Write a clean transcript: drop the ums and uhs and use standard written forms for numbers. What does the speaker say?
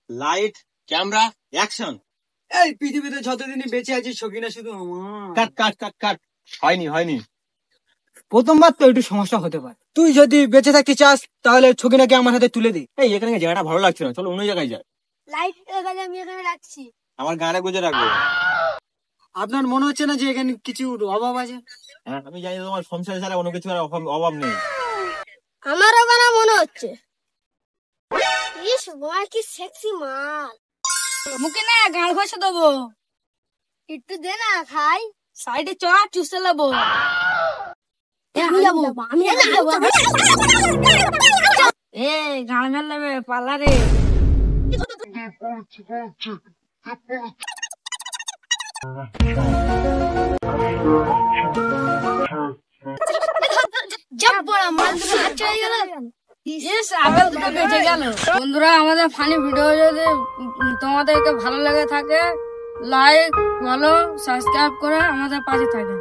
Light, camera, action. এই পৃথিবীতে যতদিনই বেঁচে আছি সকিনা শুধু আমার। কাট কাট কাট কাট। হয়নি। প্রথমবার তো একটু সমস্যা হতে পারে। তুই যদি বেঁচে থাকতে চাস তাহলে ছকিনাকে আমার হাতে তুলে দে। এই এখানে জায়গাটা ভালো লাগছে না, চলো অন্য জায়গায় যাই। লাইট এখানে আমি এখানে রাখছি। আমার গাড়ি গুজে রাখবো। আপনার মনে হচ্ছে না যে এখানে কিছু অভাব আছে? হ্যাঁ, আমি জানি তোমার সংসার ছাড়া অন্য কিছু আর অভাব নেই। আমারও কেন মনে হচ্ছে। ইস ভাই কি সেক্সি মাল। মুখে না গাল ঘষে দেবো। একটু দে না খাই। সাইডে চ চুষে নেবো। আমি যাবো। এ গাল মেল নেবে পালা রে। বন্ধুরা, আমাদের ফানি ভিডিও যদি তোমাদেরকে ভালো লেগে থাকে লাইক ফলো সাবস্ক্রাইব করে আমাদের পাশে থাকেন।